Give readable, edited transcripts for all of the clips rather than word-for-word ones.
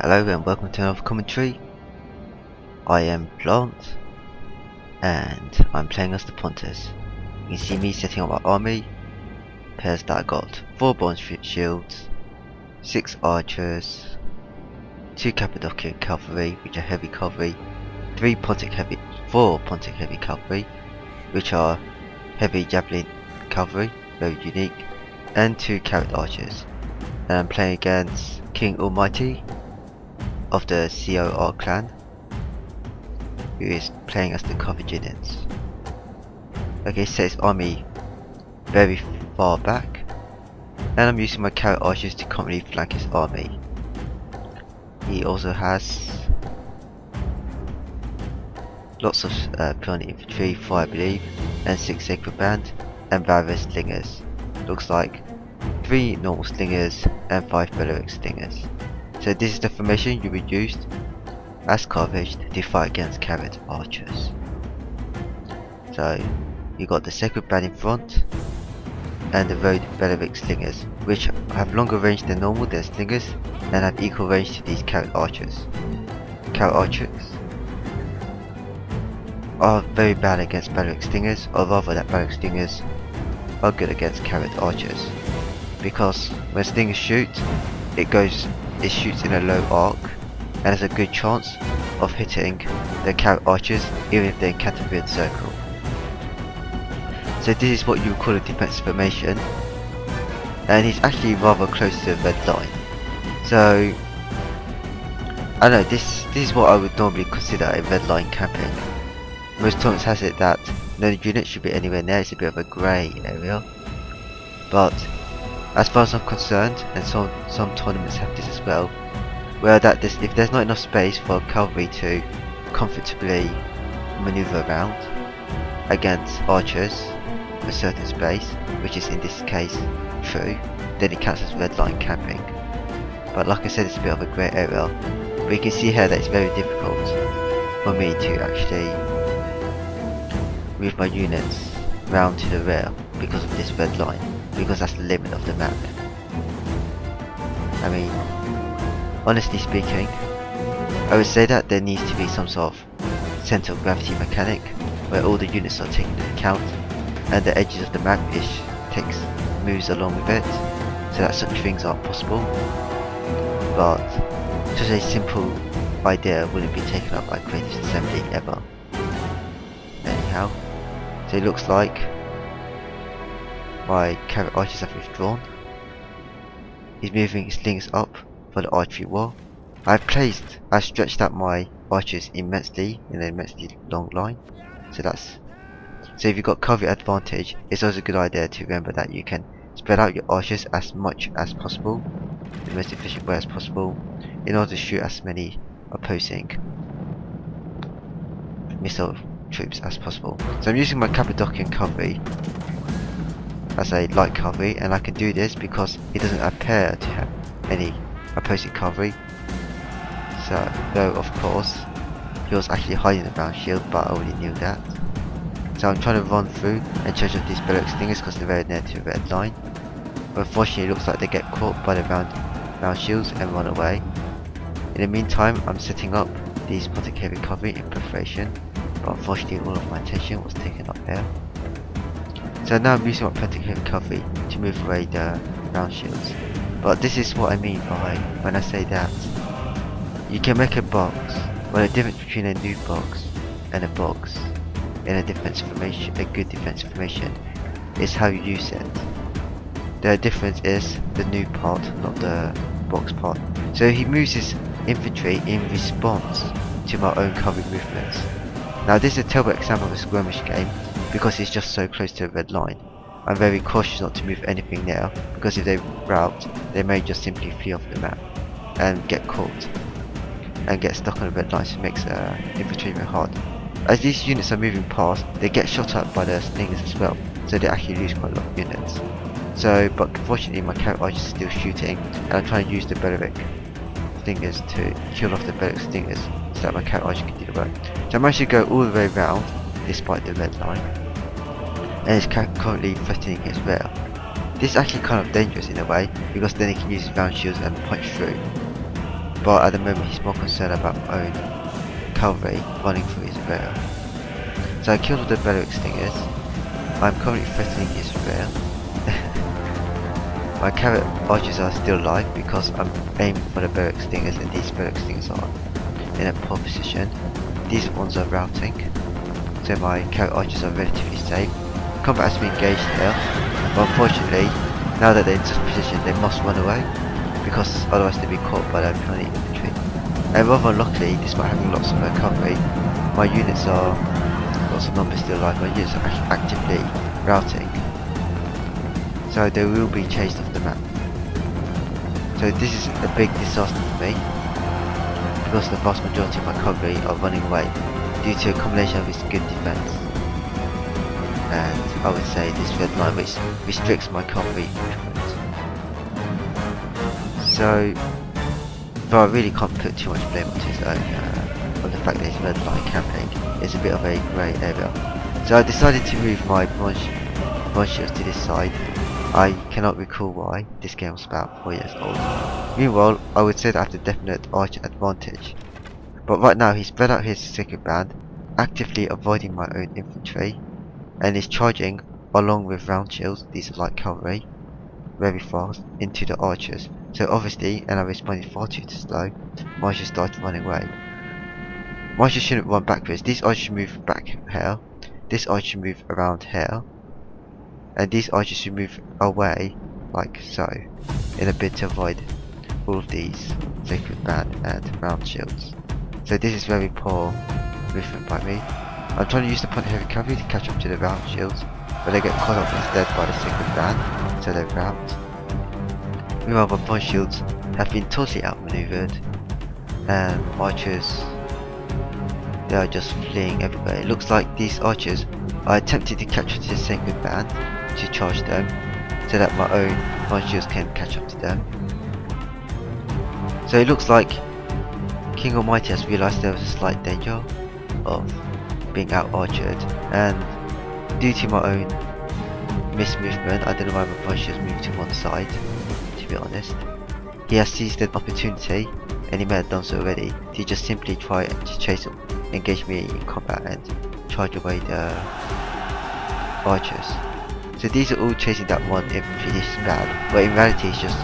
Hello and welcome to another commentary. I am Plant and I'm playing as the Pontus. You can see me setting up my army. Pairs that I got 4 bronze shields, 6 archers, 2 Cappadocian cavalry which are heavy cavalry, 4 Pontic heavy cavalry which are heavy javelin cavalry, very unique, and 2 carrot archers. And I'm playing against KingAlmighty of the COR clan, who is playing as the Carthaginians. Okay, so his army very far back, and I'm using my carrot archers to currently flank his army. He also has lots of pioneer infantry, 4 I believe, and 6 sacred band, and various slingers. Looks like 3 normal slingers and 5 Bellaric slingers. So this is the formation you would use as Carthage to fight against carrot archers. So you got the sacred band in front and the road Bellaric slingers, which have longer range than normal than slingers and have equal range to these carrot archers. Carrot archers are very bad against Bellaric slingers, or rather that Bellaric slingers are good against carrot archers, because when slingers shoot, it shoots in a low arc and has a good chance of hitting the carrot archers even if they encounter the circle. So this is what you would call a defensive formation, and he's actually rather close to the red line. So I don't know, this is what I would normally consider a red line camping. Most tournaments has it that no unit should be anywhere near. It's a bit of a grey area, but as far as I'm concerned, and some tournaments have this as well, where that if there's not enough space for cavalry to comfortably maneuver around against archers a certain space, which is in this case true, then it counts as red line camping. But like I said, it's a bit of a grey area, but you can see here that it's very difficult for me to actually move my units round to the rear because of this red line, because that's the limit of the map. I mean, honestly speaking, I would say that there needs to be some sort of center of gravity mechanic where all the units are taken into account and the edges of the map moves along with it, so that such things aren't possible. But such a simple idea wouldn't be taken up by creative assembly ever. Anyhow, so it looks like my carrot archers have withdrawn. He's moving his slings up for the archery war. I've stretched out my archers immensely in an immensely long line. So if you've got cavalry advantage, it's always a good idea to remember that you can spread out your archers as much as possible, the most efficient way as possible, in order to shoot as many opposing missile troops as possible. So I'm using my Cappadocian cavalry as a light cavalry, and I can do this because he doesn't appear to have any opposing cavalry. So, though of course he was actually hiding the round shield, but I already knew that. So I'm trying to run through and charge up these Bellaric slingers because they're very near to the red line. But unfortunately it looks like they get caught by the round shields and run away. In the meantime, I'm setting up these Pontic heavy cavalry in preparation, but unfortunately all of my attention was taken up there. So now I'm using my Pontic heavy cavalry to move away the round shields. But this is what I mean by when I say that you can make a box, well, the difference between a new box and a box in a defensive formation, a good defensive formation, is how you use it. The difference is the new part, not the box part. So he moves his infantry in response to my own cavalry movements. Now this is a terrible example of a skirmish game because it's just so close to the red line. I'm very cautious not to move anything there, because if they rout, they may just simply flee off the map and get caught and get stuck on the red line, so it makes infantry very hard. As these units are moving past, they get shot at by the slingers as well, so they actually lose quite a lot of units. So, but unfortunately my carrot archers are still shooting, and I'm trying to use the Bellaric slingers to kill off the Bellaric slingers so that my carrot archers can do the work. So I managed to go all the way around despite the red line, and it's currently threatening his rear. This is actually kind of dangerous in a way, because then he can use his round shields and punch through. but at the moment he's more concerned about my own cavalry running through his rear. So I killed all the bellow extinguishers. I'm currently threatening his rear. My carrot archers are still alive because I'm aiming for the bellow extinguishers, and these bellow extinguishers are in a poor position. These ones are routing, so my carrot archers are relatively safe. Combat has been engaged here, but unfortunately, now that they're in such a position, they must run away, because otherwise they'll be caught by their opponent infantry. And rather unluckily, despite having lots of recovery, my units are, lots of numbers still alive, my units are actively routing. So they will be chased off the map. So this is a big disaster for me, because the vast majority of my cavalry are running away due to a combination of its good defense, and I would say this red line which restricts my cavalry movement. So, but I really can't put too much blame onto his own, on the fact that his red line camping is a bit of a grey area. So I decided to move my bronze shields to this side. I cannot recall why. This game was about 4 years old. Meanwhile, I would say that I have the definite archer advantage. But right now he's spread out his second band, actively avoiding my own infantry, and is charging along with round shields, these are light cavalry, very fast into the archers. So obviously, and I responded far too slow, my archers started running away. My archers shouldn't run backwards. These archers should move back here, this archer should move around here, and these archers should move away like so, in a bid to avoid all of these sacred band and round shields. So this is very poor movement by me. I'm trying to use the point heavy cavalry to catch up to the round shields, but they get caught up instead by the sacred band, so they rout. Meanwhile, my bronze shields have been totally outmaneuvered, and archers, they are just fleeing everywhere. It looks like these archers are attempting to capture the sacred band to charge them, so that my own bronze shields can catch up to them. So it looks like KingAlmighty has realised there was a slight danger of being out archered, and due to my own mismovement, I don't know why my bronze shields moved to one side, to be honest. He has seized an opportunity, and he may have done so already, to just simply try to chase him, engage me in combat and charge away the archers. So these are all chasing that one infantry. This is bad, but in reality it's just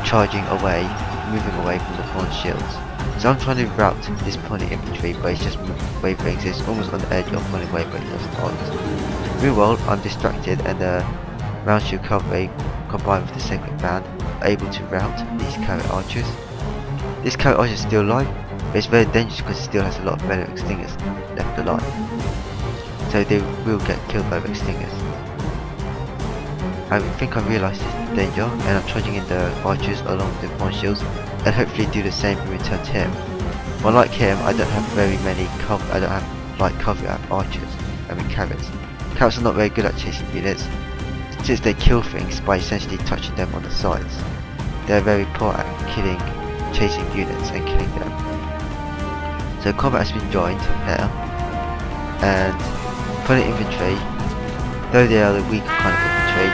charging away, moving away from the bronze shields. So I'm trying to rout this pony infantry, but it's just wavering, so it's almost on the edge of running away, but it doesn't. Meanwhile, I'm distracted, and the round shield cavalry combined with the sacred band are able to rout these carrot archers. This carrot archer is still alive, but it's very dangerous because it still has a lot of bellow extinguishers left alive. So they will get killed by the extinguishers. I think I realised this danger, and I'm charging in the archers along with the bronze shields, and hopefully do the same in return to him. Well, like him, I don't have very many I don't have light cavalry, I have archers, I mean carrots. Carrots are not very good at chasing units, since they kill things by essentially touching them on the sides. They're very poor at chasing units and killing them. So combat has been joined here, and opponent infantry, though they are the weaker kind of infantry,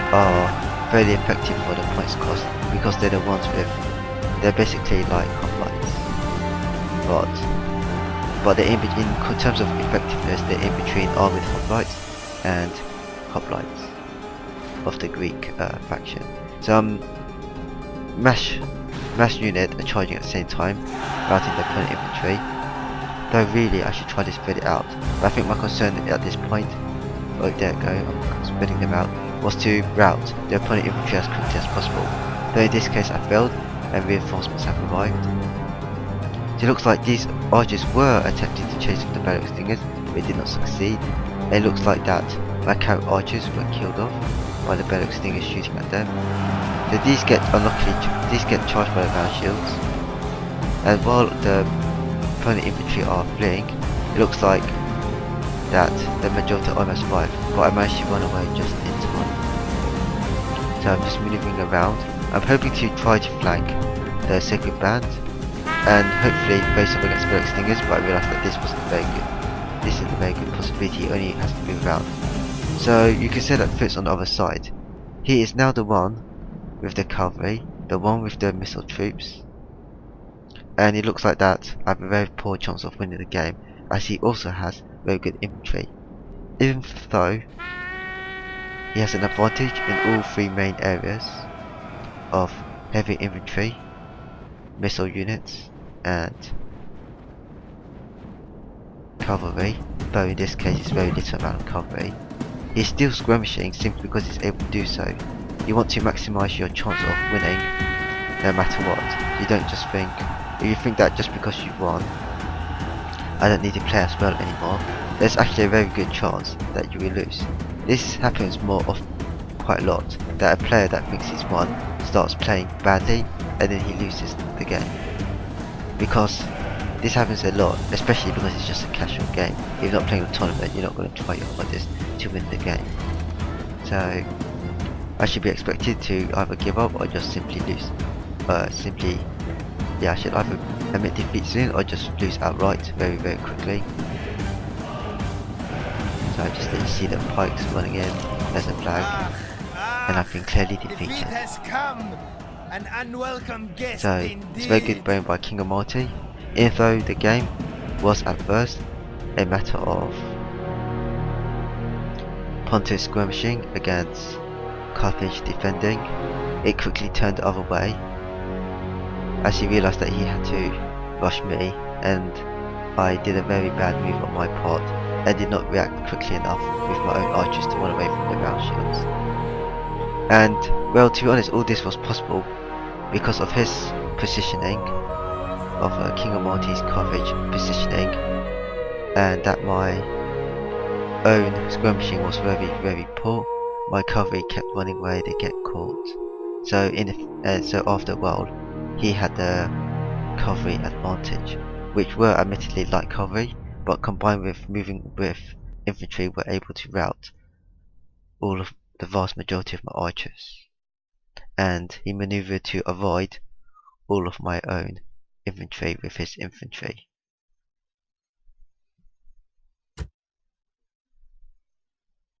are very effective for the points cost, because they're the ones with, they're basically like hoplites, but they're in terms of effectiveness, they're in between armoured hoplites and hoplites of the Greek faction. So mass unit are charging at the same time, routing the opponent infantry, though really I should try to spread it out, but I think my concern at this point, oh there we go, I'm spreading them out, was to rout the opponent infantry as quickly as possible, though in this case I failed and reinforcements have arrived. So it looks like these archers were attempting to chase off the bellow extinguishers, but did not succeed. It looks like that my carrot archers were killed off by the bellow extinguishers shooting at them. So these get charged by the round shields, and while the opponent infantry are fleeing, it looks like that the majority are almost survived, but I managed to run away just in time. So I'm just maneuvering around. I'm hoping to try to flank the sacred band, and hopefully face up against bellow extinguishers, but I realised that this wasn't very good. This isn't a very good possibility, it only has to move around. So you can say that Fritz on the other side. He is now the one with the cavalry, the one with the missile troops, and it looks like that I have a very poor chance of winning the game, as he also has very good infantry. Even though he has an advantage in all three main areas of heavy infantry, missile units, and cavalry, though in this case it's very little amount of cavalry. He's still skirmishing simply because he's able to do so. You want to maximise your chance of winning no matter what. You don't just think, if you think that just because you've won, I don't need to play as well anymore, there's actually a very good chance that you will lose. This happens quite a lot, that a player that thinks he's won starts playing badly and then he loses the game. Because this happens a lot, especially because it's just a casual game. If you're not playing a tournament, you're not going to try your hardest to win the game. So I should be expected to either give up or just simply lose. I should either admit defeat soon or just lose outright very quickly. So I just let you see the pikes running in, there's a flag, and I've been clearly defeated. So it's very good going by KingAlmighty, even though the game was at first a matter of Pontus skirmishing against Carthage defending. It quickly turned the other way as he realised that he had to rush me, and I did a very bad move on my part and did not react quickly enough with my own archers to run away from the ground shields. And well, to be honest, all this was possible because of his positioning, of KingAlmighty's coverage positioning, and that my own skirmishing was very poor. My cavalry kept running away, they get caught. So so after a while, he had the cavalry advantage, which were admittedly light cavalry, but combined with moving with infantry were able to rout all of the vast majority of my archers. And he maneuvered to avoid all of my own infantry with his infantry.